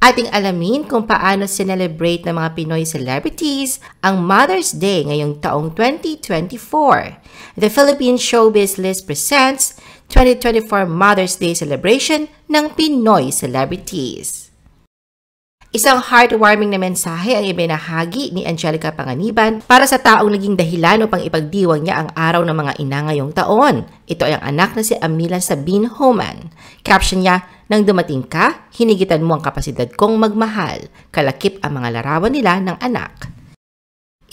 Ating alamin kung paano sinelebrate ng mga Pinoy celebrities ang Mother's Day ngayong taong 2024. The Philippine Showbiz List presents 2024 Mother's Day celebration ng Pinoy celebrities. Isang heartwarming na mensahe ang ibinahagi ni Angelica Panganiban para sa taong naging dahilan upang ipagdiwang niya ang araw ng mga ina ngayong taon. Ito ay ang anak na si Amila Sabine Homan. Caption niya, "Nang dumating ka, hinigitan mo ang kapasidad kong magmahal." Kalakip ang mga larawan nila ng anak.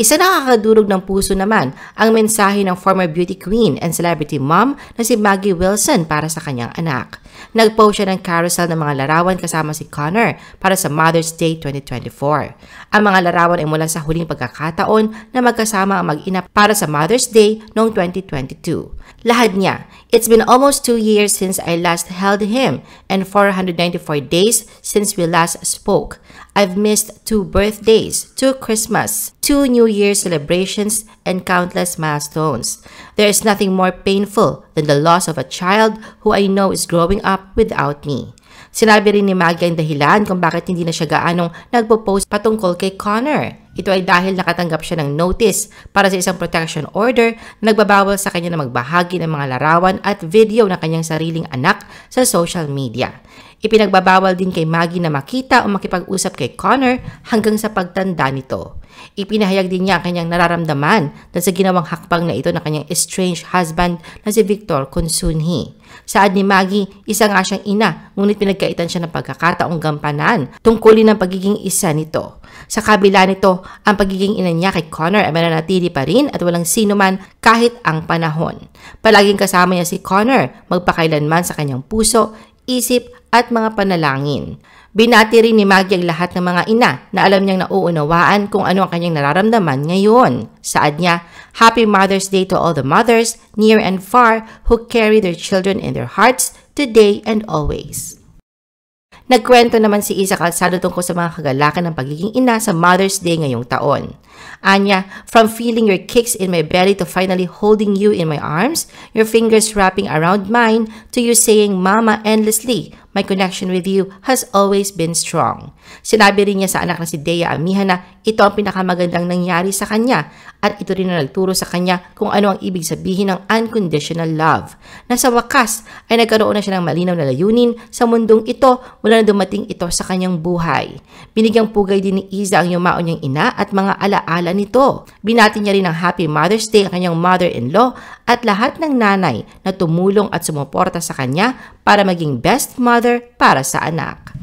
Isa nakakadurog ng puso naman ang mensahe ng former beauty queen and celebrity mom na si Maggie Wilson para sa kanyang anak. Nag-post siya ng carousel ng mga larawan kasama si Connor para sa Mother's Day 2024. Ang mga larawan ay mula sa huling pagkakataon na magkasama ang mag-ina para sa Mother's Day noong 2022. Lahad niya, "It's been almost 2 years since I last held him and 494 days since we last spoke. I've missed 2 birthdays, 2 Christmas, 2 New Year celebrations, and countless milestones. There is nothing more painful than the loss of a child who I know is growing up without me." Sinabi rin ni Maggie ang dahilan kung bakit hindi na siya gaanong nagpo-post patungkol kay Connor. Ito ay dahil nakatanggap siya ng notice para sa isang protection order na nagbabawal sa kanya na magbahagi ng mga larawan at video ng kanyang sariling anak sa social media. Ipinagbabawal din kay Maggie na makita o makipag-usap kay Connor hanggang sa pagtanda nito. Ipinahayag din niya ang kanyang nararamdaman dahil sa ginawang hakbang na ito ng kanyang estranged husband na si Victor Consunji. Saad ni Maggie, isa nga siyang ina, ngunit pinagkaitan siya ng pagkakataong gampanan tungkulin ng pagiging isa nito. Sa kabila nito, ang pagiging ina niya kay Connor ay mananatili pa rin at walang sino man kahit ang panahon. Palaging kasama niya si Connor, magpakailanman sa kanyang puso, isip at mga panalangin. Binati rin ni Maggie ang lahat ng mga ina na alam niyang nauunawaan kung ano ang kanyang nararamdaman ngayon. Saad niya, "Happy Mother's Day to all the mothers, near and far, who carry their children in their hearts today and always." Nagkwento naman si Isa Calzado tungkol sa mga kagalakan ng pagiging ina sa Mother's Day ngayong taon. Anya, "From feeling your kicks in my belly to finally holding you in my arms, your fingers wrapping around mine, to you saying mama endlessly, my connection with you has always been strong." Sinabi rin niya sa anak na si Dea Amihan na ito ang pinakamagandang nangyari sa kanya at ito rin na nagturo sa kanya kung ano ang ibig sabihin ng unconditional love. Na sa wakas ay nagkaroon na siya ng malinaw na layunin sa mundong ito mula na dumating ito sa kanyang buhay. Binigyang pugay din ni Iza ang yumaon niyang ina at mga alaala nito. Binati niya rin ng Happy Mother's Day ang kanyang mother-in-law at lahat ng nanay na tumulong at sumuporta sa kanya para maging best mother para sa anak.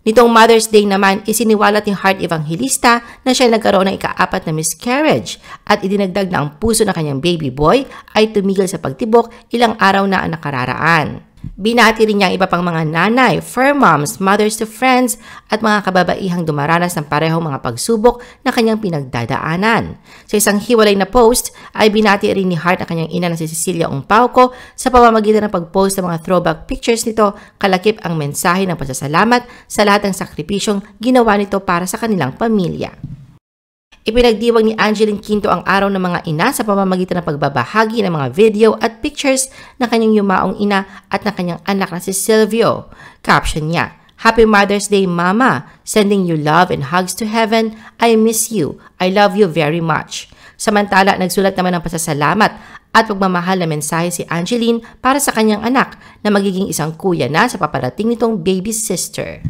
Nitong Mother's Day naman, isiniwalat ni Heart Evangelista na siya nagkaroon ng ika-4 na miscarriage at idinagdag na ang puso ng kanyang baby boy ay tumigil sa pagtibok ilang araw na ang nakararaan. Binati rin niya ang iba pang mga nanay, fur moms, mothers to friends at mga kababaihang dumaranas ng parehong mga pagsubok na kanyang pinagdadaanan. Sa isang hiwalay na post ay binati rin ni Heart ang kanyang ina na si Cecilia Ongpauco sa pamamagitan ng pag-post ng mga throwback pictures nito. Kalakip ang mensahe ng pasasalamat sa lahat ng sakripisyong ginawa nito para sa kanilang pamilya. Ipinagdiwang ni Angeline Quinto ang araw ng mga ina sa pamamagitan ng pagbabahagi ng mga video at pictures ng kanyang yumaong ina at ng kanyang anak na si Silvio. Caption niya, "Happy Mother's Day, Mama. Sending you love and hugs to heaven. I miss you. I love you very much." Samantala, nagsulat naman ng pasasalamat at pagmamahal na mensahe si Angeline para sa kanyang anak na magiging isang kuya na sa paparating nitong baby sister.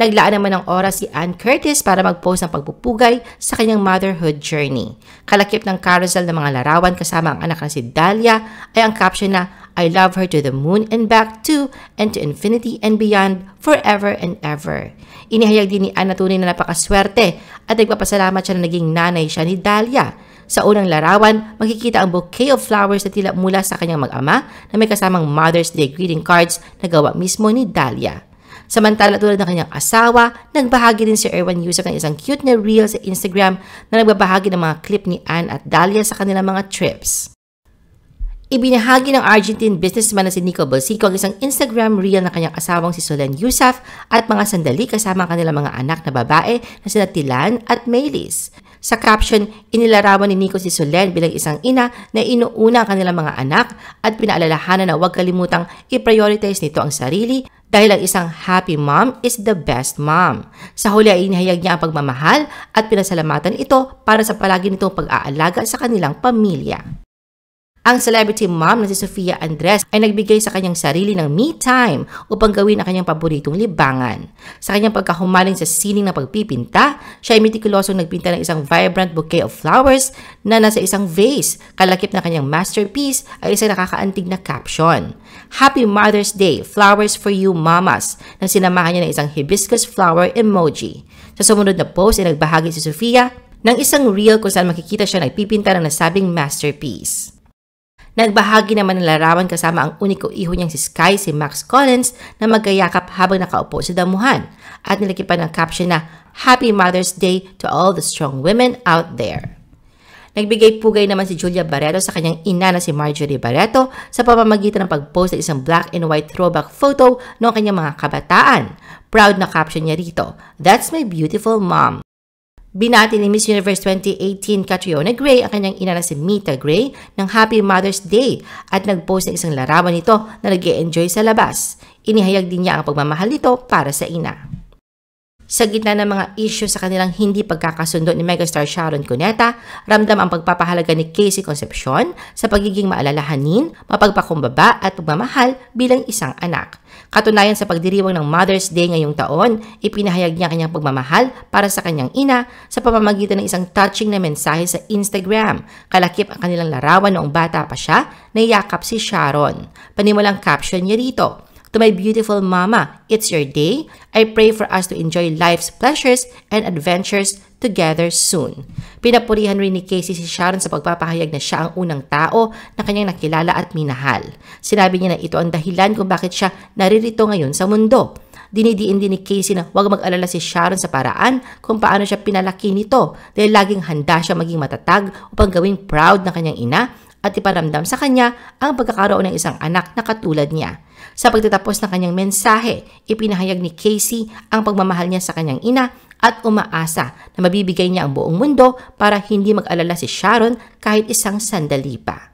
Naglaan naman ng oras si Ann Curtis para mag-post ng pagpupugay sa kanyang motherhood journey. Kalakip ng carousel ng mga larawan kasama ang anak na si Dahlia ay ang caption na, "I love her to the moon and back too, and to infinity and beyond, forever and ever." Inihayag din ni Ann na tunay na napakaswerte at nagpapasalamat siya na naging nanay siya ni Dahlia. Sa unang larawan, makikita ang bouquet of flowers na tila mula sa kanyang mag-ama na may kasamang Mother's Day greeting cards na gawa mismo ni Dahlia. Samantala, tulad ng kanyang asawa, nagbahagi din si Erwan Yusuf ng isang cute na reel sa Instagram na nagbabahagi ng mga clip ni Ann at Dahlia sa kanilang mga trips. Ibinahagi ng Argentine businessman na si Nico Balsico ang isang Instagram reel ng kanyang asawang si Solen Yusuf at mga sandali kasama ang kanilang mga anak na babae na sina Tilan at Maylis. Sa caption, inilarawan ni Nico si Solen bilang isang ina na inuuna ang kanilang mga anak at pinaalalahanan na huwag kalimutang i-prioritize nito ang sarili dahil ang isang happy mom is the best mom. Sa huli ay inihayag niya ang pagmamahal at pinasalamatan ito para sa palagi nitong pag-aalaga sa kanilang pamilya. Ang celebrity mom na si Sofia Andres ay nagbigay sa kanyang sarili ng me time upang gawin ang kanyang paboritong libangan. Sa kanyang pagkahumaling sa sining ng pagpipinta, siya ay metikulosong nagpinta ng isang vibrant bouquet of flowers na nasa isang vase. Kalakip na kanyang masterpiece ay isang nakakaantig na caption. Happy Mother's Day, flowers for you mamas, nang sinamahan niya ng isang hibiscus flower emoji. Sa sumunod na post ay nagbahagi si Sofia ng isang reel kung saan makikita siya nagpipinta ng nasabing masterpiece. Nagbahagi naman ng larawan kasama ang uniko iho niyang si Sky, si Max Collins, na magkayakap habang nakaupo sa damuhan at nilakipan ng caption na Happy Mother's Day to all the strong women out there. Nagbigay pugay naman si Julia Barreto sa kanyang ina na si Marjorie Barreto sa pamamagitan ng pag-post ng isang black and white throwback photo ng kanyang mga kabataan. Proud na caption niya rito, "That's my beautiful mom." Binati ni Miss Universe 2018 Catriona Gray ang kanyang ina na si Mita Gray ng Happy Mother's Day at nag-post ng isang larawan nito na nag-e-enjoy sa labas. Inihayag din niya ang pagmamahal nito para sa ina. Sa gitna ng mga issue sa kanilang hindi pagkakasundo ni megastar Sharon Cuneta, ramdam ang pagpapahalaga ni Casey Concepcion sa pagiging maalalahanin, mapagpakumbaba at pagmamahal bilang isang anak. Katunayan sa pagdiriwang ng Mother's Day ngayong taon, ipinahayag niya kanyang pagmamahal para sa kanyang ina sa pamamagitan ng isang touching na mensahe sa Instagram. Kalakip ang kanilang larawan noong bata pa siya, niyakap si Sharon. Panimulang caption niya rito, "To my beautiful mama, it's your day. I pray for us to enjoy life's pleasures and adventures together soon." Pinapurihan rin ni Casey si Sharon sa pagpapahayag na siya ang unang tao na kanyang nakilala at minahal. Sinabi niya na ito ang dahilan kung bakit siya naririto ngayon sa mundo. Dinidiin din ni Casey na huwag mag-alala si Sharon sa paraan kung paano siya pinalaki nito dahil laging handa siya maging matatag upang gawing proud ng kanyang ina at iparamdam sa kanya ang pagkakaroon ng isang anak na katulad niya. Sa pagtatapos ng kanyang mensahe, ipinahayag ni Casey ang pagmamahal niya sa kanyang ina at umaasa na mabibigay niya ang buong mundo para hindi mag-alala si Sharon kahit isang sandali pa.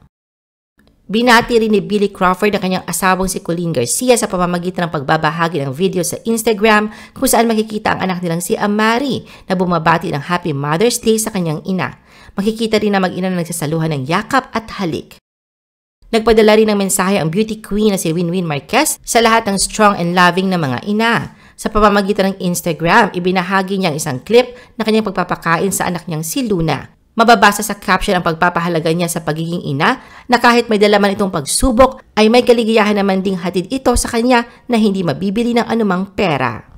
Binati rin ni Billy Crawford ang kanyang asawang si Colleen Garcia sa pamamagitan ng pagbabahagi ng video sa Instagram kung saan makikita ang anak nilang si Amari na bumabati ng Happy Mother's Day sa kanyang ina. Makikita rin na mag-ina na nagsasaluhan ng yakap at halik. Nagpadala rin ng mensahe ang beauty queen na si Winwin Marquez sa lahat ng strong and loving na mga ina. Sa pamamagitan ng Instagram, ibinahagi niya ang isang clip na kanyang pagpapakain sa anak niyang si Luna. Mababasa sa caption ang pagpapahalaga niya sa pagiging ina na kahit may dalaman itong pagsubok ay may kaligayahan naman ding hatid ito sa kanya na hindi mabibili ng anumang pera.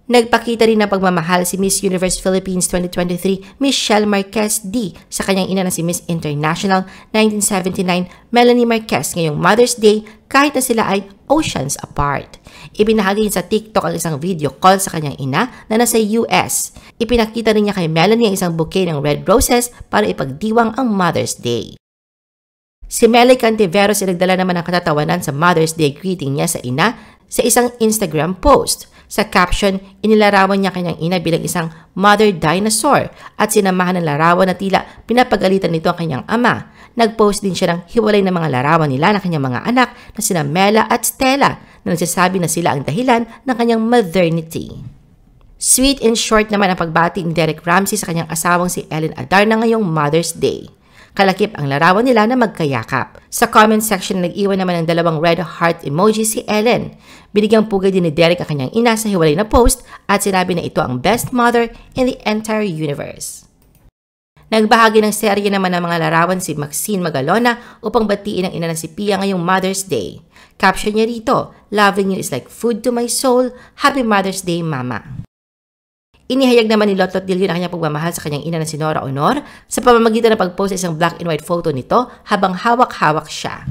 Nagpakita rin ng pagmamahal si Miss Universe Philippines 2023 Michelle Marquez D sa kanyang ina na si Miss International 1979 Melanie Marquez ngayong Mother's Day kahit na sila ay oceans apart. Ibinahagi niya sa TikTok ang isang video call sa kanyang ina na nasa US. Ipinakita rin niya kay Melanie ang isang bouquet ng red roses para ipagdiwang ang Mother's Day. Si Melly Cantiveros ay nagdala naman ng katatawanan sa Mother's Day greeting niya sa ina sa isang Instagram post. Sa caption, inilarawan niya kanyang ina bilang isang mother dinosaur at sinamahan ng larawan na tila pinapagalitan nito ang kanyang ama. Nag-post din siya ng hiwalay na mga larawan nila ng kanyang mga anak na sina Mela at Stella na nagsasabi na sila ang dahilan ng kanyang maternity. Sweet and short naman ang pagbati ni Derek Ramsey sa kanyang asawang si Ellen Adarna ngayong Mother's Day. Kalakip ang larawan nila na magkayakap. Sa comment section, nag-iwan naman ng dalawang red heart emoji si Ellen. Binigyang pugay din ni Derek ang kanyang ina sa hiwalay na post at sinabi na ito ang best mother in the entire universe. Nagbahagi ng serye naman ng mga larawan si Maxine Magalona upang batiin ang ina na si Pia ngayong Mother's Day. Caption niya rito, "Loving you is like food to my soul. Happy Mother's Day, Mama." Inihayag naman ni Lotlot Dilio na kanyang pagmamahal sa kanyang ina na si Nora Honor sa pamamagitan ng pag-post sa isang black and white photo nito habang hawak-hawak siya.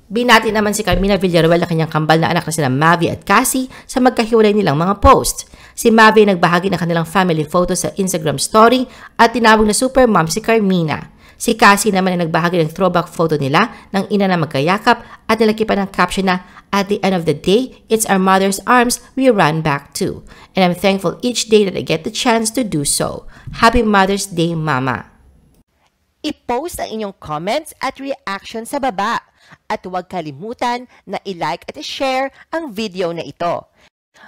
Binati naman si Carmina Villaruel na kanyang kambal na anak na sina Mavi at Cassie sa magkahiwalay nilang mga post. Si Mavi nagbahagi ng kanilang family photo sa Instagram story at tinawag na super mom si Carmina. Si Cassie naman ay nagbahagi ng throwback photo nila ng ina na magkayakap at nilagyan pa ng caption na, "At the end of the day, it's our mother's arms we run back to. And I'm thankful each day that I get the chance to do so. Happy Mother's Day, Mama." I-post ang inyong comments at reaction sa baba. At huwag kalimutan na i-like at i-share ang video na ito.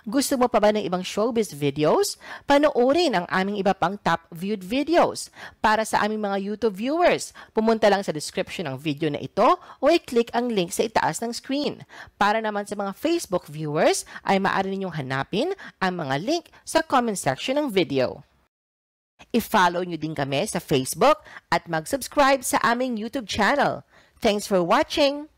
Gusto mo pa ba ng ibang showbiz videos? Panoorin ang aming iba pang top viewed videos. Para sa aming mga YouTube viewers, pumunta lang sa description ng video na ito o i-click ang link sa itaas ng screen. Para naman sa mga Facebook viewers, ay maaari ninyong hanapin ang mga link sa comment section ng video. I-follow nyo din kami sa Facebook at mag-subscribe sa aming YouTube channel. Thanks for watching!